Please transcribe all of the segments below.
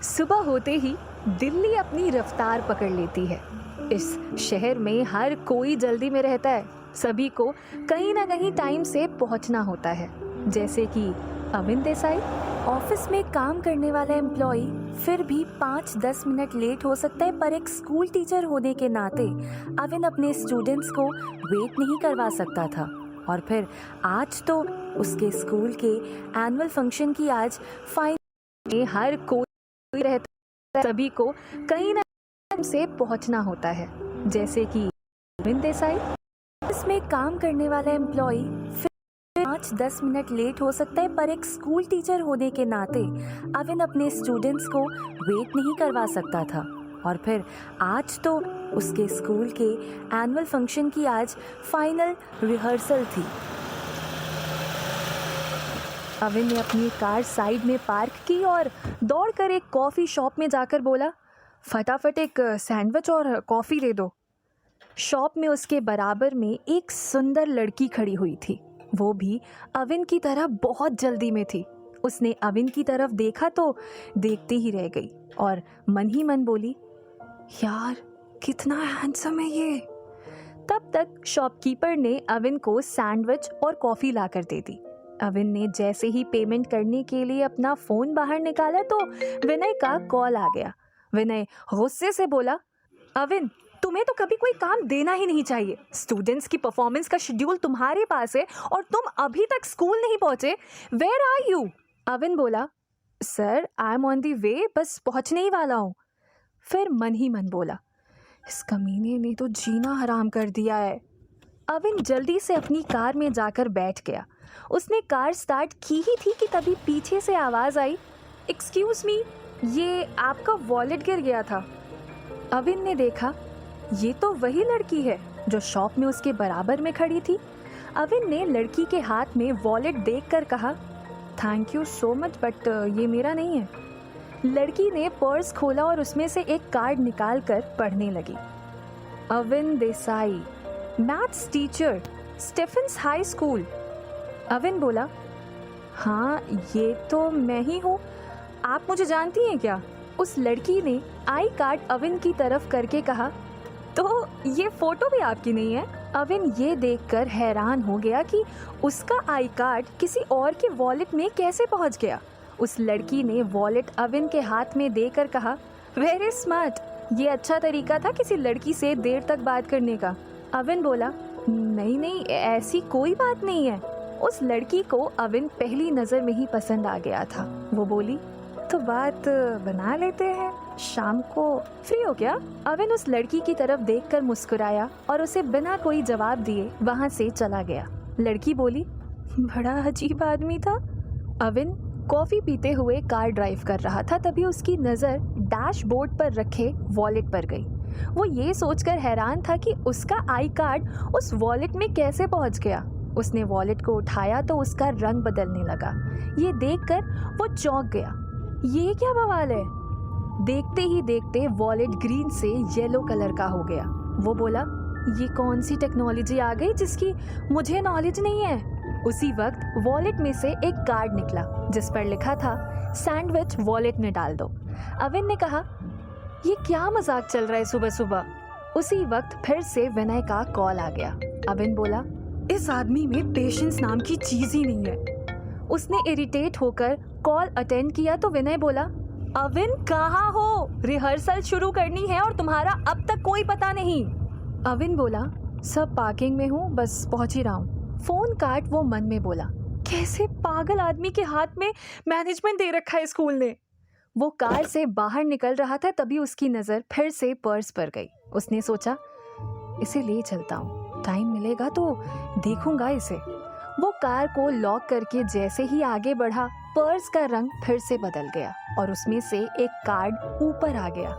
सुबह होते ही दिल्ली अपनी रफ्तार पकड़ लेती है। इस शहर में हर कोई जल्दी में रहता है। सभी को कहीं ना कहीं टाइम से पहुंचना होता है। जैसे कि अविन देसाई, ऑफिस में काम करने वाला एम्प्लॉय फिर भी 5-10 मिनट लेट हो सकता है, पर एक स्कूल टीचर होने के नाते अविन अपने स्टूडेंट्स को वेट नहीं करवा सकता था। और फिर आज तो उसके स्कूल के एनुअल फंक्शन की आज फाइनल हर कोई रहता है। सभी को कहीं ना कहीं से पहुंचना होता है। जैसे कि अविन देसाई, इसमें काम करने वाला एम्प्लॉय फिर 5-10 मिनट लेट हो सकता है, पर एक स्कूल टीचर होने के नाते अविन अपने स्टूडेंट्स को वेट नहीं करवा सकता था। और फिर आज तो उसके स्कूल के एनुअल फंक्शन की आज फाइनल रिहर्सल थी। अविन ने अपनी कार साइड में पार्क की और दौड़कर एक कॉफ़ी शॉप में जाकर बोला, फटाफट एक सैंडविच और कॉफ़ी दे दो। शॉप में उसके बराबर में एक सुंदर लड़की खड़ी हुई थी। वो भी अविन की तरह बहुत जल्दी में थी। उसने अविन की तरफ देखा तो देखते ही रह गई और मन ही मन बोली, यार कितना हैंडसम है ये। तब तक शॉपकीपर ने अविन को सैंडविच और कॉफ़ी लाकर दे दी। अविन ने जैसे ही पेमेंट करने के लिए अपना फ़ोन बाहर निकाला तो विनय का कॉल आ गया। विनय गुस्से से बोला, अविन तुम्हें तो कभी कोई काम देना ही नहीं चाहिए। स्टूडेंट्स की परफॉर्मेंस का शेड्यूल तुम्हारे पास है और तुम अभी तक स्कूल नहीं पहुंचे। Where are you? अविन बोला, sir I am on the way, बस पहुंचने ही वाला हूँ। फिर मन ही मन बोला, इस कमीने ने तो जीना हराम कर दिया है। अविन जल्दी से अपनी कार में जाकर बैठ गया। उसने कार स्टार्ट की ही थी कि तभी पीछे से आवाज़ आई, एक्सक्यूज़ मी, ये आपका वॉलेट गिर गया था। अविन ने देखा, ये तो वही लड़की है जो शॉप में उसके बराबर में खड़ी थी। अविन ने लड़की के हाथ में वॉलेट देखकर कहा, thank you so much, but ये मेरा नहीं है। लड़की ने पर्स खोला और उसमें से एक कार्ड निकालकर पढ़ने लगी, Avin Desai, maths teacher, Stephens high school. Avin बोला, हाँ ये तो मैं ही हूँ, आप मुझे जानती हैं क्या? उस लड़की ने आई कार्ड अविन की तरफ करके कहा, तो ये फ़ोटो भी आपकी नहीं है? अविन ये देखकर हैरान हो गया कि उसका आई कार्ड किसी और के वॉलेट में कैसे पहुंच गया। उस लड़की ने वॉलेट अविन के हाथ में देकर कहा, वेरी स्मार्ट, ये अच्छा तरीका था किसी लड़की से देर तक बात करने का। अविन बोला, नहीं नहीं, ऐसी कोई बात नहीं है। उस लड़की को अविन पहली नज़र में ही पसंद आ गया था। वो बोली, तो बात बना लेते हैं, शाम को फ्री हो क्या? अविन उस लड़की की तरफ देखकर मुस्कुराया और उसे बिना कोई जवाब दिए वहाँ से चला गया। लड़की बोली, बड़ा अजीब आदमी था। अविन कॉफ़ी पीते हुए कार ड्राइव कर रहा था, तभी उसकी नज़र डैशबोर्ड पर रखे वॉलेट पर गई। वो ये सोचकर हैरान था कि उसका आई कार्ड उस वॉलेट में कैसे पहुंच गया। उसने वॉलेट को उठाया तो उसका रंग बदलने लगा। ये देखकर वो चौंक गया, ये क्या बवाल है? देखते ही देखते वॉलेट ग्रीन से येलो कलर का हो गया। वो बोला, ये कौन सी टेक्नोलॉजी आ गई जिसकी मुझे नॉलेज नहीं है? उसी वक्त वॉलेट में से एक कार्ड निकला जिस पर लिखा था, सैंडविच वॉलेट में डाल दो। अविन ने कहा, ये क्या मजाक चल रहा है सुबह सुबह? उसी वक्त फिर से विनय का कॉल आ गया। अविन बोला, इस आदमी में पेशेंस नाम की चीज ही नहीं है। उसने इरिटेट होकर कॉल अटेंड किया तो विनय बोला, अविन कहाँ हो? रिहर्सल शुरू करनी है और तुम्हारा अब तक कोई पता नहीं। अविन बोला, सब पार्किंग में हूँ, बस पहुँच ही रहा हूँ। फोन काट वो मन में बोला, कैसे पागल आदमी के हाथ में मैनेजमेंट दे रखा है स्कूल ने। वो कार से बाहर निकल रहा था, तभी उसकी नज़र फिर से पर्स पर गई। उसने सोचा, इसे ले चलता हूँ, टाइम मिलेगा तो देखूंगा इसे। वो कार को लॉक करके जैसे ही आगे बढ़ा, पर्स का रंग फिर से बदल गया और उसमें से एक कार्ड ऊपर आ गया।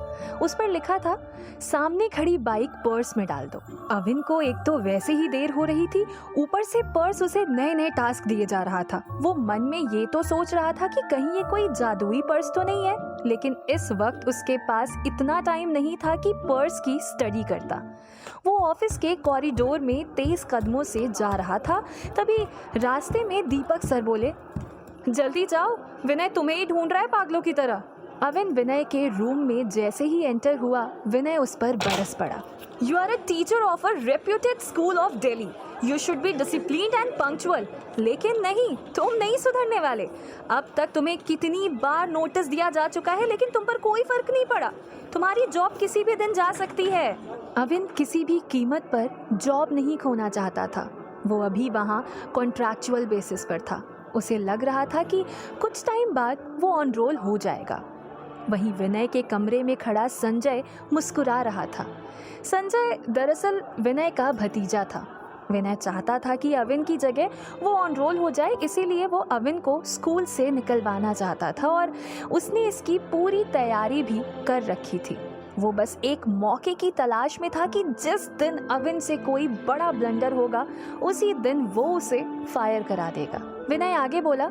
उस पर लिखा था, सामने खड़ी बाइक पर्स में डाल दो। अविन को एक तो वैसे ही देर हो रही थी, ऊपर से पर्स उसे नए नए टास्क दिए जा रहा था। वो मन में ये तो सोच रहा था कि कहीं ये कोई जादुई पर्स तो नहीं है, लेकिन इस वक्त उसके पास इतना टाइम नहीं था कि पर्स की स्टडी करता। वो ऑफिस के कॉरिडोर में तेज कदमों से जा रहा था, तभी रास्ते में दीपक सर बोले, जल्दी जाओ, विनय तुम्हें ही ढूंढ रहा है पागलों की तरह। अविन विनय के रूम में जैसे ही एंटर हुआ, विनय उस पर बरस पड़ा। You are a teacher of a reputed school of Delhi, you should be disciplined and punctual. लेकिन नहीं, तुम नहीं सुधरने वाले। अब तक तुम्हें कितनी बार नोटिस दिया जा चुका है, लेकिन तुम पर कोई फर्क नहीं पड़ा। तुम्हारी जॉब किसी भी दिन जा सकती है। अविन किसी भी कीमत पर जॉब नहीं खोना चाहता था। वो अभी वहाँ कॉन्ट्रैक्चुअल बेसिस पर था। उसे लग रहा था कि कुछ टाइम बाद वो ऑन रोल हो जाएगा। वहीं विनय के कमरे में खड़ा संजय मुस्कुरा रहा था। संजय दरअसल विनय का भतीजा था। विनय चाहता था कि अविन की जगह वो ऑन रोल हो जाए, इसीलिए वो अविन को स्कूल से निकलवाना चाहता था और उसने इसकी पूरी तैयारी भी कर रखी थी। वो बस एक मौके की तलाश में था कि जिस दिन अविन से कोई बड़ा ब्लंडर होगा, उसी दिन वो उसे फायर करा देगा। विनय आगे बोला,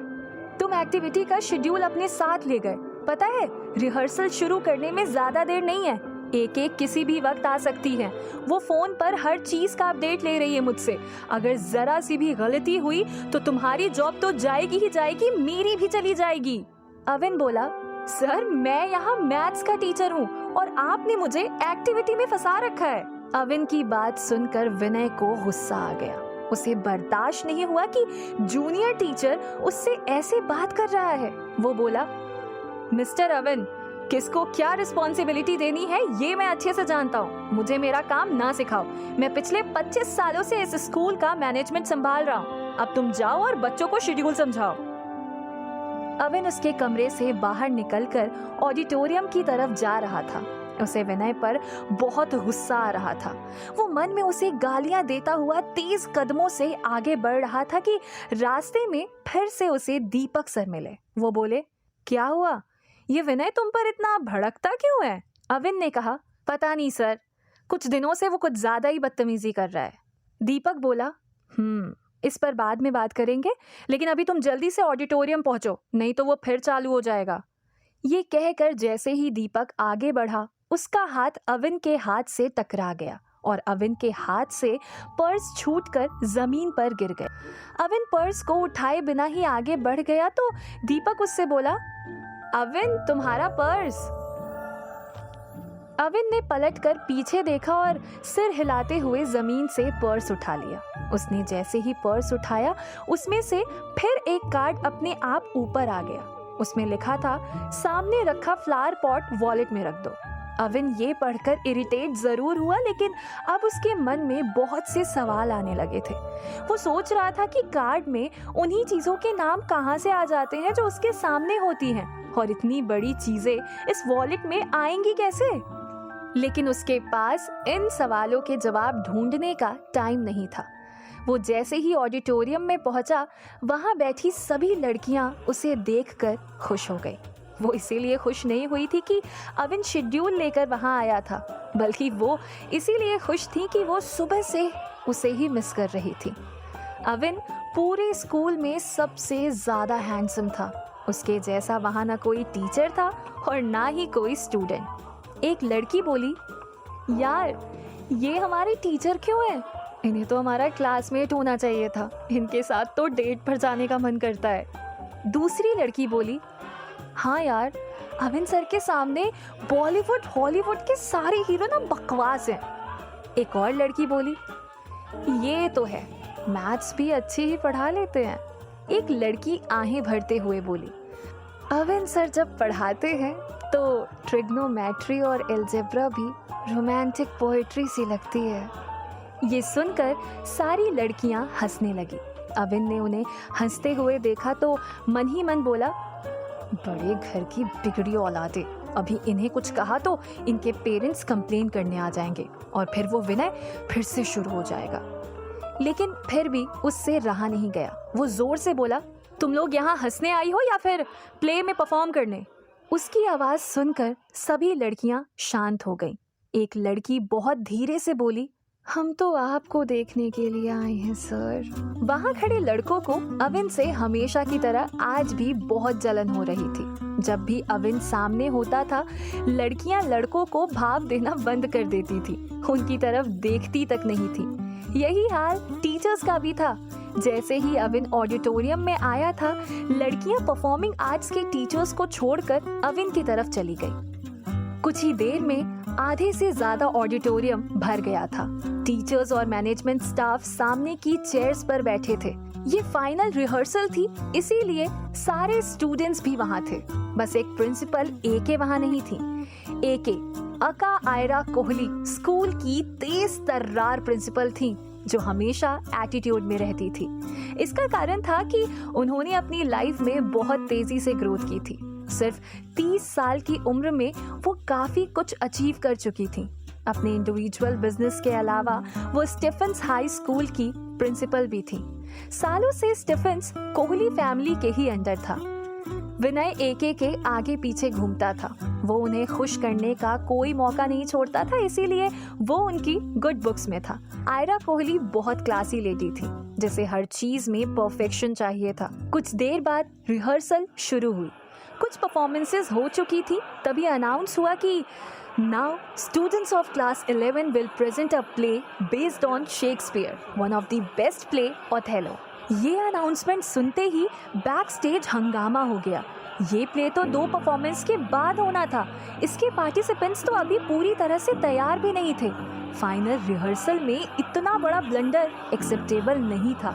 तुम एक्टिविटी का शेड्यूल अपने साथ ले गए। पता है, रिहर्सल शुरू करने में ज्यादा देर नहीं है। एक एक किसी भी वक्त आ सकती है। वो फोन पर हर चीज का अपडेट ले रही है मुझसे। अगर जरा सी भी गलती हुई तो तुम्हारी जॉब तो जाएगी ही जाएगी, मेरी भी चली जाएगी। अविन बोला, सर मैं यहाँ मैथ्स का टीचर हूँ और आपने मुझे एक्टिविटी में फंसा रखा है। अविन की बात सुनकर विनय को गुस्सा आ गया। उसे बर्दाश्त नहीं हुआ कि जूनियर टीचर उससे ऐसे बात कर रहा है। वो बोला, मिस्टर अविन, किसको क्या रिस्पॉन्सिबिलिटी देनी है ये मैं अच्छे से जानता हूँ। मुझे मेरा काम ना सिखाओ। मैं पिछले 25 सालों से इस स्कूल का मैनेजमेंट संभाल रहा हूँ। अब तुम जाओ और बच्चों को शेड्यूल समझाओ। अविन उसके कमरे से बाहर निकलकर ऑडिटोरियम की तरफ जा रहा था। उसे विनय पर बहुत गुस्सा आ रहा था। वो मन में उसे गालियां देता हुआ तेज कदमों से आगे बढ़ रहा था कि रास्ते में फिर से उसे दीपक सर मिले। वो बोले, क्या हुआ? ये विनय तुम पर इतना भड़कता क्यों है? अविन ने कहा, पता नहीं सर, कुछ दिनों से वो कुछ ज्यादा ही बदतमीजी कर रहा है। दीपक बोला, इस पर बाद में बात करेंगे, लेकिन अभी तुम जल्दी से ऑडिटोरियम पहुंचो, नहीं तो वो फिर चालू हो जाएगा। ये कहकर जैसे ही दीपक आगे बढ़ा, उसका हाथ अविन के हाथ से टकरा गया और अविन के हाथ से पर्स छूटकर जमीन पर गिर गए। अविन पर्स को उठाए बिना ही आगे बढ़ गया तो दीपक उससे बोला, अविन तुम्हारा पर्स। अविन ने पलटकर पीछे देखा और सिर हिलाते हुए जमीन से पर्स उठा लिया। उसने जैसे ही पर्स उठाया, उसमें से फिर एक कार्ड अपने आप ऊपर आ गया। उसमें लिखा था, सामने रखा फ्लावर पॉट वॉलेट में रख दो। अविन ये पढ़कर इरिटेट जरूर हुआ, लेकिन अब उसके मन में बहुत से सवाल आने लगे थे। वो सोच रहा था कि कार्ड में उन्हीं चीजों के नाम कहाँ से आ जाते हैं जो उसके सामने होती हैं, और इतनी बड़ी चीजें इस वॉलेट में आएंगी कैसे? लेकिन उसके पास इन सवालों के जवाब ढूंढने का टाइम नहीं था। वो जैसे ही ऑडिटोरियम में पहुंचा, वहां बैठी सभी लड़कियां उसे देखकर खुश हो गई। वो इसीलिए खुश नहीं हुई थी कि अविन शेड्यूल लेकर वहां आया था, बल्कि वो इसीलिए खुश थी कि वो सुबह से उसे ही मिस कर रही थी। अविन पूरे स्कूल में सबसे ज्यादा हैंडसम था। उसके जैसा वहां ना कोई टीचर था और ना ही कोई स्टूडेंट। एक लड़की बोली, यार ये हमारे टीचर क्यों हैं? इन्हें तो हमारा क्लासमेट होना चाहिए था। इनके साथ तो डेट पर जाने का मन करता है। दूसरी लड़की बोली, हाँ यार, अविन सर के सामने बॉलीवुड हॉलीवुड के सारे हीरो ना बकवास हैं। एक और लड़की बोली, ये तो है, मैथ्स भी अच्छी ही पढ़ा लेते हैं। एक लड़की आहें भरते हुए बोली, अविन सर जब पढ़ाते हैं तो ट्रिग्नोमेट्री और एल्जेब्रा भी रोमांटिक पोएट्री सी लगती है। ये सुनकर सारी लड़कियां हंसने लगी। अविन ने उन्हें हंसते हुए देखा तो मन ही मन बोला, बड़े घर की बिगड़ी औलादें, अभी इन्हें कुछ कहा तो इनके पेरेंट्स कंप्लेन करने आ जाएंगे और फिर वो विनय फिर से शुरू हो जाएगा। लेकिन फिर भी उससे रहा नहीं गया। वो जोर से बोला, तुम लोग यहाँ हंसने आई हो या फिर प्ले में परफॉर्म करने? उसकी आवाज सुनकर सभी लड़कियां शांत हो गईं। एक लड़की बहुत धीरे से बोली, हम तो आपको देखने के लिए आए हैं सर। वहाँ खड़े लड़कों को अविन से हमेशा की तरह आज भी बहुत जलन हो रही थी। जब भी अविन सामने होता था, लड़कियां लड़कों को भाव देना बंद कर देती थी, उनकी तरफ देखती तक नहीं थी। यही हाल टीचर्स का भी था। जैसे ही अविन ऑडिटोरियम में आया था, लड़कियां परफॉर्मिंग आर्ट्स के टीचर्स को छोड़कर अविन की तरफ चली गई। कुछ ही देर में आधे से ज्यादा ऑडिटोरियम भर गया था। टीचर्स और मैनेजमेंट स्टाफ सामने की चेयर्स पर बैठे थे। ये फाइनल रिहर्सल थी, इसीलिए सारे स्टूडेंट्स भी वहाँ थे। बस एक प्रिंसिपल एके वहाँ नहीं थी। एके अका आयरा कोहली स्कूल की तेज तर्रार प्रिंसिपल थी, जो हमेशा एटीट्यूड में रहती थी। इसका कारण था कि उन्होंने अपनी लाइफ में बहुत तेजी से ग्रोथ की थी। सिर्फ 30 साल की उम्र में वो काफी कुछ अचीव कर चुकी थी। अपने इंडिविजुअल बिजनेस के अलावा वो स्टीफेंस हाई स्कूल की प्रिंसिपल भी थी। सालों से स्टीफेंस कोहली फैमिली के ही अंडर था। विनय एके के आगे पीछे घूमता था। वो उन्हें खुश करने का कोई मौका नहीं छोड़ता था, इसीलिए वो उनकी गुड बुक्स में था। आयरा कोहली बहुत क्लासी लेडी थी, जिसे हर चीज में परफेक्शन चाहिए था। कुछ देर बाद रिहर्सल शुरू हुई। कुछ परफॉर्मेंसेस हो चुकी थी, तभी अनाउंस हुआ कि now students of class 11 will present a play based on Shakespeare, one of the best play Othello. ये अनाउंसमेंट सुनते ही बैक स्टेज हंगामा हो गया। ये प्ले तो 2 परफॉर्मेंस के बाद होना था। इसके पार्टिसिपेंट्स तो अभी पूरी तरह से तैयार भी नहीं थे। फाइनल रिहर्सल में इतना बड़ा ब्लंडर एक्सेप्टेबल नहीं था।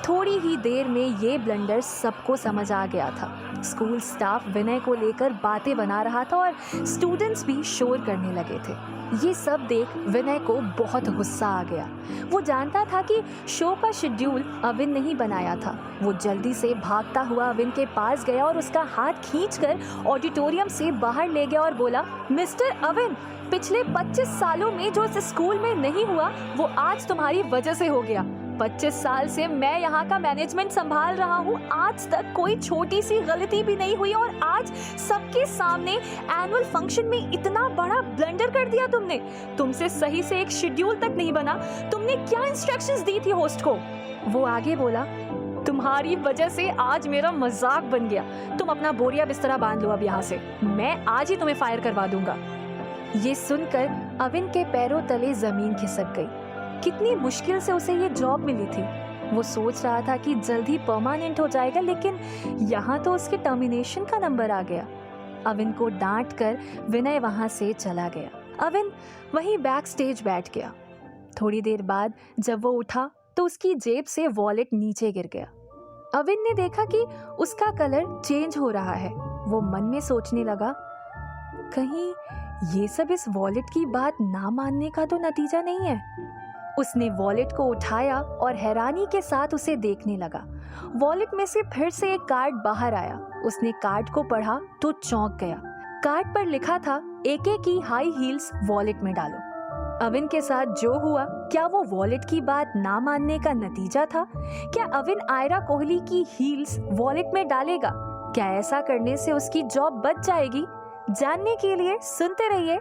थोड़ी ही देर में ये ब्लंडर सबको समझ आ गया था। स्कूल स्टाफ विनय को लेकर बातें बना रहा था और स्टूडेंट्स भी शोर करने लगे थे। ये सब देख विनय को बहुत गुस्सा आ गया। वो जानता था कि शो का शेड्यूल अविन ने ही बनाया था। वो जल्दी से भागता हुआ अविन के पास गया और उसका हाथ खींचकर ऑडिटोरियम से बाहर ले गया और बोला, मिस्टर अविन, पिछले 25 सालों में जो इस स्कूल में नहीं हुआ, वो आज तुम्हारी वजह से हो गया। 25 साल से मैं यहाँ का मैनेजमेंट संभाल रहा हूँ, आज तक कोई छोटी सी गलती भी नहीं हुई और आज सबके सामने एनुअल फंक्शन में इतना बड़ा ब्लंडर कर दिया तुमने। तुमसे सही से एक शेड्यूल तक नहीं बना। तुमने क्या इंस्ट्रक्शंस दी थी होस्ट को? वो आगे बोला, तुम्हारी वजह से आज मेरा मजाक बन गया। तुम अपना बोरिया बिस्तरा बांध लो अब यहाँ से। मैं आज ही तुम्हें फायर करवा दूंगा। ये सुनकर अविन के पैरों तले जमीन खिसक गई। कितनी मुश्किल से उसे ये जॉब मिली थी। वो सोच रहा था कि जल्द ही परमानेंट हो जाएगा, लेकिन यहाँ तो उसके टर्मिनेशन का नंबर आ गया। अविन को डांट कर विनय वहां से चला गया। अविन वहीं बैक स्टेज बैठ गया। थोड़ी देर बाद जब वो उठा तो उसकी जेब से वॉलेट नीचे गिर गया। अविन ने देखा कि उसका कलर चेंज हो रहा है। वो मन में सोचने लगा, कहीं ये सब इस वॉलेट की बात ना मानने का तो नतीजा नहीं है। उसने वॉलेट को उठाया और हैरानी के साथ उसे देखने लगा। वॉलेट में से फिर से एक कार्ड बाहर आया। उसने कार्ड को पढ़ा तो चौंक गया। कार्ड पर लिखा था, एके की हाई हील्स वॉलेट में डालो। अविन के साथ जो हुआ, क्या वो वॉलेट की बात ना मानने का नतीजा था? क्या अविन आयरा कोहली की हील्स वॉलेट में डालेगा? क्या ऐसा करने से उसकी जॉब बच जाएगी? जानने के लिए सुनते रहिए